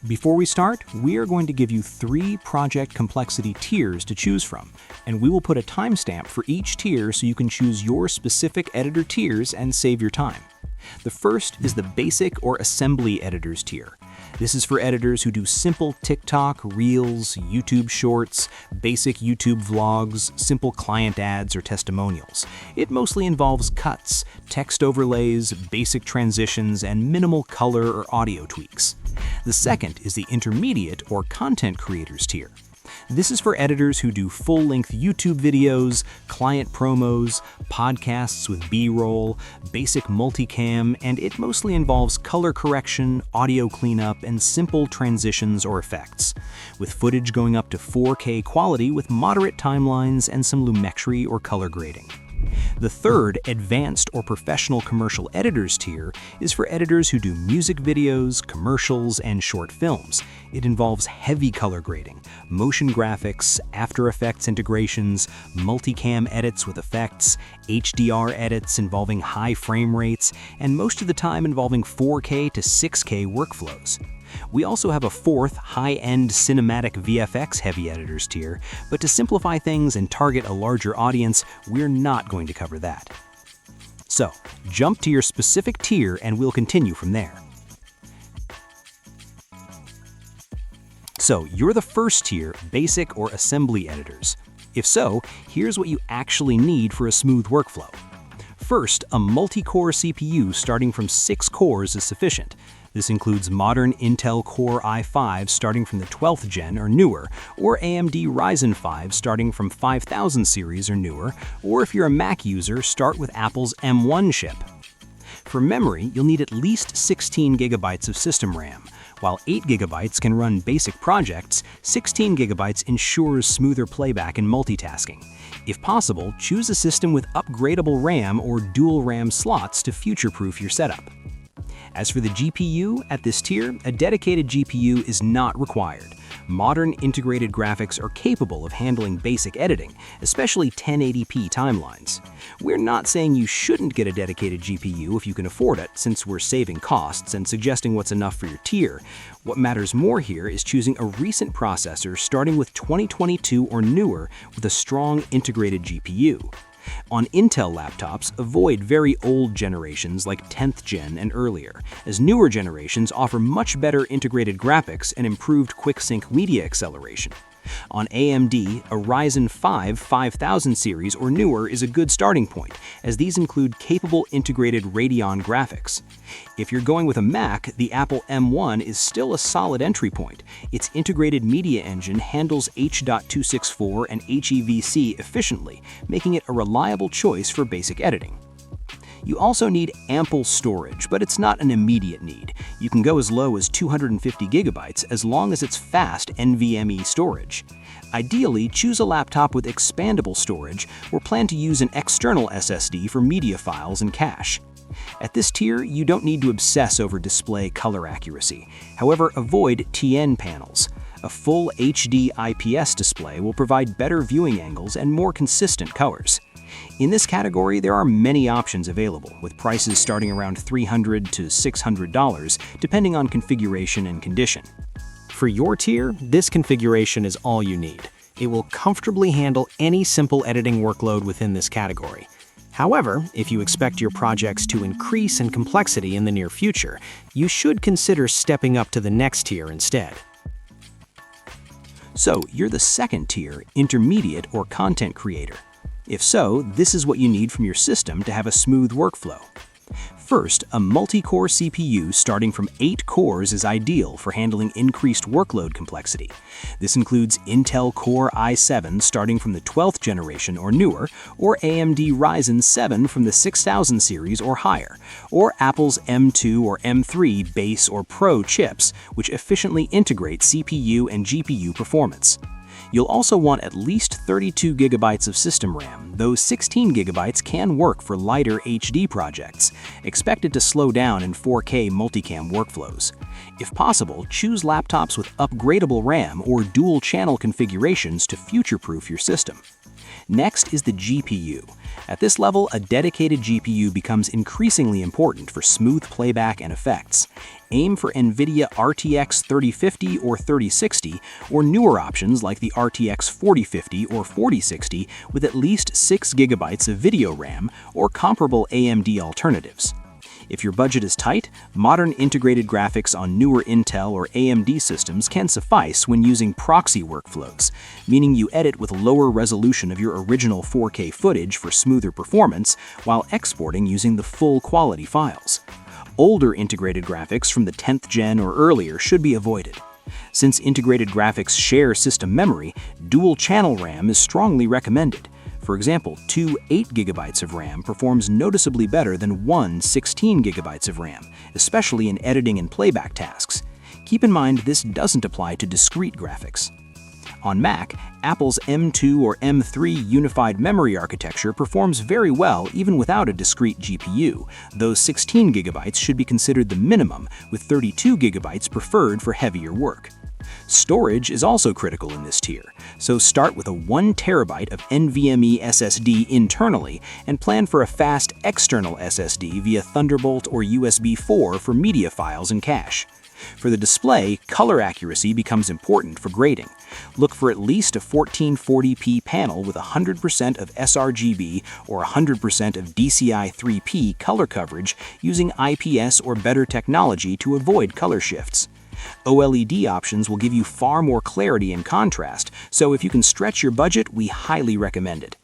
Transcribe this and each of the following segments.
Before we start, we are going to give you 3 project complexity tiers to choose from, and we will put a timestamp for each tier so you can choose your specific editor tiers and save your time. The first is the Basic or Assembly Editors tier. This is for editors who do simple TikTok, Reels, YouTube Shorts, basic YouTube vlogs, simple client ads, or testimonials. It mostly involves cuts, text overlays, basic transitions, and minimal color or audio tweaks. The second is the Intermediate or Content Creators tier. This is for editors who do full-length YouTube videos, client promos, podcasts with B-roll, basic multicam, and it mostly involves color correction, audio cleanup, and simple transitions or effects, with footage going up to 4K quality with moderate timelines and some lumetri or color grading. The third, Advanced or Professional Commercial Editors tier, is for editors who do music videos, commercials, and short films. It involves heavy color grading, motion graphics, After Effects integrations, multicam edits with effects, HDR edits involving high frame rates, and most of the time involving 4K to 6K workflows. We also have a fourth, high-end cinematic VFX heavy editors tier, but to simplify things and target a larger audience, we're not going to cover that. So, jump to your specific tier and we'll continue from there. So, you're the first tier, Basic or Assembly Editors. If so, here's what you actually need for a smooth workflow. First, a multi-core CPU starting from 6 cores is sufficient. This includes modern Intel Core i5 starting from the 12th gen or newer, or AMD Ryzen 5 starting from 5000 series or newer, or if you're a Mac user, start with Apple's M1 chip. For memory, you'll need at least 16 GB of system RAM. While 8 GB can run basic projects, 16 GB ensures smoother playback and multitasking. If possible, choose a system with upgradable RAM or dual RAM slots to future-proof your setup. As for the GPU, at this tier, a dedicated GPU is not required. Modern integrated graphics are capable of handling basic editing, especially 1080p timelines. We're not saying you shouldn't get a dedicated GPU if you can afford it, since we're saving costs and suggesting what's enough for your tier. What matters more here is choosing a recent processor starting with 2022 or newer with a strong integrated GPU. On Intel laptops, avoid very old generations like 10th gen and earlier, as newer generations offer much better integrated graphics and improved quick-sync media acceleration. On AMD, a Ryzen 5 5000 series or newer is a good starting point, as these include capable integrated Radeon graphics. If you're going with a Mac, the Apple M1 is still a solid entry point. Its integrated media engine handles H.264 and HEVC efficiently, making it a reliable choice for basic editing. You also need ample storage, but it's not an immediate need. You can go as low as 250 GB as long as it's fast NVMe storage. Ideally, choose a laptop with expandable storage or plan to use an external SSD for media files and cache. At this tier, you don't need to obsess over display color accuracy. However, avoid TN panels. A full HD IPS display will provide better viewing angles and more consistent colors. In this category, there are many options available, with prices starting around $300 to $600, depending on configuration and condition. For your tier, this configuration is all you need. It will comfortably handle any simple editing workload within this category. However, if you expect your projects to increase in complexity in the near future, you should consider stepping up to the next tier instead. So, you're the second tier, Intermediate or Content Creator. If so, this is what you need from your system to have a smooth workflow. First, a multi-core CPU starting from 8 cores is ideal for handling increased workload complexity. This includes Intel Core i7 starting from the 12th generation or newer, or AMD Ryzen 7 from the 6000 series or higher, or Apple's M2 or M3 base or Pro chips, which efficiently integrate CPU and GPU performance. You'll also want at least 32 GB of system RAM, though 16 GB can work for lighter HD projects, expected to slow down in 4K multicam workflows. If possible, choose laptops with upgradable RAM or dual-channel configurations to future-proof your system. Next is the GPU. At this level, a dedicated GPU becomes increasingly important for smooth playback and effects. aim for NVIDIA RTX 3050 or 3060, or newer options like the RTX 4050 or 4060 with at least 6 GB of video RAM, or comparable AMD alternatives. If your budget is tight, modern integrated graphics on newer Intel or AMD systems can suffice when using proxy workflows, meaning you edit with lower resolution of your original 4K footage for smoother performance while exporting using the full quality files. Older integrated graphics from the 10th gen or earlier should be avoided. Since integrated graphics share system memory, dual-channel RAM is strongly recommended. For example, two 8 GB of RAM performs noticeably better than one 16 GB of RAM, especially in editing and playback tasks. Keep in mind this doesn't apply to discrete graphics. On Mac, Apple's M2 or M3 unified memory architecture performs very well even without a discrete GPU, though 16 GB should be considered the minimum, with 32 GB preferred for heavier work. Storage is also critical in this tier, so start with a 1 TB of NVMe SSD internally and plan for a fast external SSD via Thunderbolt or USB 4 for media files and cache. For the display, color accuracy becomes important for grading. Look for at least a 1440p panel with 100% of sRGB or 100% of DCI-3P color coverage using IPS or better technology to avoid color shifts. OLED options will give you far more clarity and contrast, so if you can stretch your budget, we highly recommend it.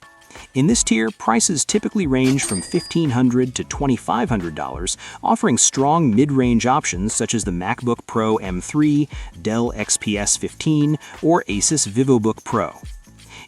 In this tier, prices typically range from $1,500 to $2,500, offering strong mid-range options such as the MacBook Pro M3, Dell XPS 15, or Asus VivoBook Pro.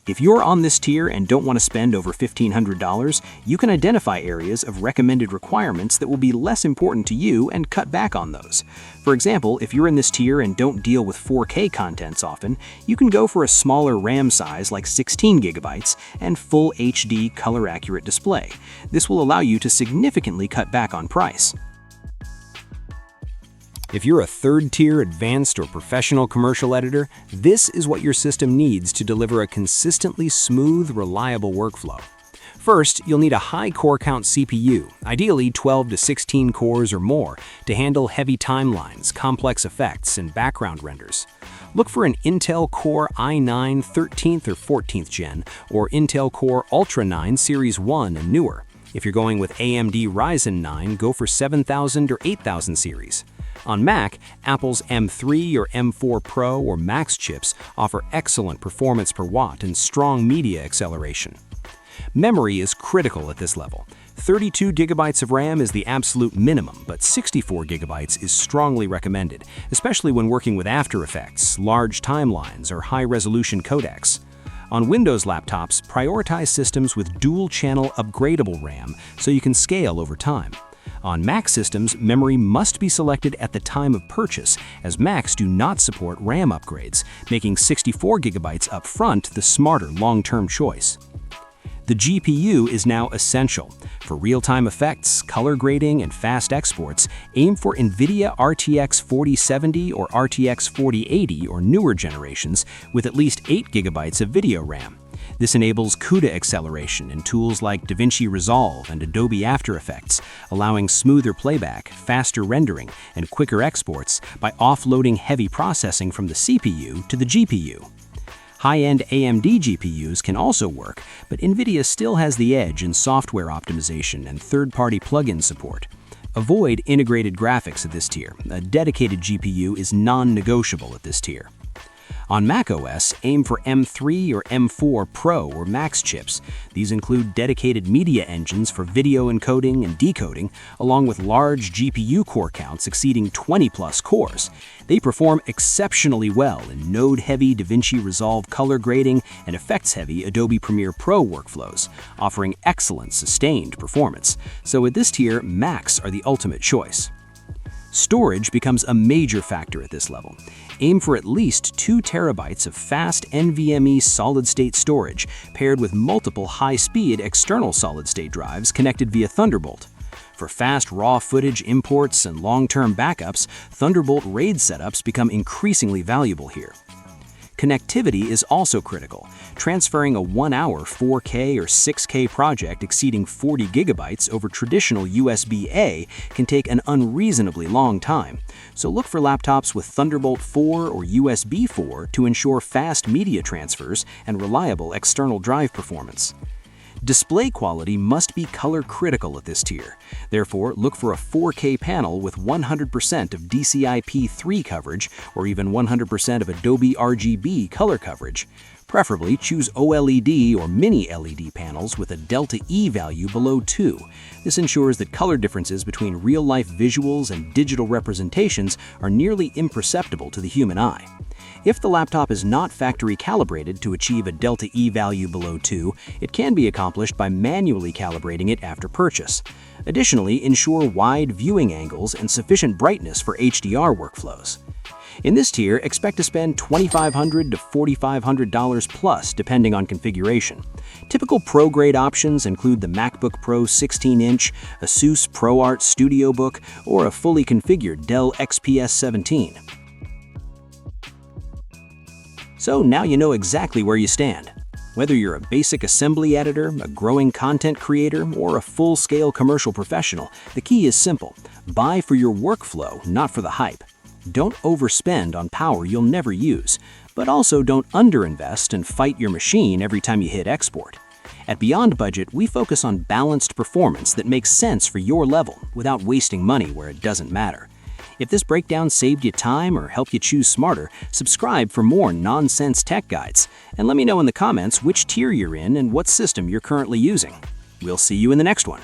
If you're on this tier and don't want to spend over $1,500, you can identify areas of recommended requirements that will be less important to you and cut back on those. For example, if you're in this tier and don't deal with 4K contents often, you can go for a smaller RAM size like 16 GB and full HD color-accurate display. This will allow you to significantly cut back on price. If you're a third-tier advanced or professional commercial editor, this is what your system needs to deliver a consistently smooth, reliable workflow. First, you'll need a high core count CPU, ideally 12 to 16 cores or more, to handle heavy timelines, complex effects, and background renders. Look for an Intel Core i9 13th or 14th gen, or Intel Core Ultra 9 Series 1 and newer. If you're going with AMD Ryzen 9, go for 7000 or 8000 series. On Mac, Apple's M3 or M4 Pro or Max chips offer excellent performance per watt and strong media acceleration. Memory is critical at this level. 32 GB of RAM is the absolute minimum, but 64 GB is strongly recommended, especially when working with After Effects, large timelines, or high-resolution codecs. On Windows laptops, prioritize systems with dual-channel upgradable RAM so you can scale over time. On Mac systems, memory must be selected at the time of purchase, as Macs do not support RAM upgrades, making 64 GB up front the smarter long-term choice. The GPU is now essential. For real-time effects, color grading, and fast exports, aim for NVIDIA RTX 4070 or RTX 4080 or newer generations with at least 8 GB of video RAM. This enables CUDA acceleration in tools like DaVinci Resolve and Adobe After Effects, allowing smoother playback, faster rendering, and quicker exports by offloading heavy processing from the CPU to the GPU. High-end AMD GPUs can also work, but NVIDIA still has the edge in software optimization and third-party plugin support. Avoid integrated graphics at this tier. A dedicated GPU is non-negotiable at this tier. On macOS, aim for M3 or M4 Pro or Max chips. These include dedicated media engines for video encoding and decoding, along with large GPU core counts exceeding 20-plus cores. They perform exceptionally well in node-heavy DaVinci Resolve color grading and effects-heavy Adobe Premiere Pro workflows, offering excellent sustained performance. So at this tier, Macs are the ultimate choice. Storage becomes a major factor at this level. Aim for at least 2 TB of fast NVMe solid-state storage paired with multiple high-speed external solid-state drives connected via Thunderbolt. For fast raw footage imports and long-term backups, Thunderbolt RAID setups become increasingly valuable here. Connectivity is also critical. Transferring a 1-hour 4K or 6K project exceeding 40 gigabytes over traditional USB-A can take an unreasonably long time. So look for laptops with Thunderbolt 4 or USB 4 to ensure fast media transfers and reliable external drive performance. Display quality must be color critical at this tier. Therefore, look for a 4K panel with 100% of DCI-P3 coverage or even 100% of Adobe RGB color coverage. Preferably, choose OLED or Mini LED panels with a Delta E value below 2. This ensures that color differences between real-life visuals and digital representations are nearly imperceptible to the human eye. If the laptop is not factory calibrated to achieve a Delta E value below 2, it can be accomplished by manually calibrating it after purchase. Additionally, ensure wide viewing angles and sufficient brightness for HDR workflows. In this tier, expect to spend $2,500 to $4,500 plus depending on configuration. Typical pro-grade options include the MacBook Pro 16-inch, ASUS ProArt StudioBook, or a fully configured Dell XPS 17. So now you know exactly where you stand. Whether you're a basic assembly editor, a growing content creator, or a full-scale commercial professional, the key is simple. Buy for your workflow, not for the hype. Don't overspend on power you'll never use, but also don't underinvest and fight your machine every time you hit export. At Beyond Budget, we focus on balanced performance that makes sense for your level without wasting money where it doesn't matter. If this breakdown saved you time or helped you choose smarter, subscribe for more nonsense tech guides, and let me know in the comments which tier you're in and what system you're currently using. We'll see you in the next one.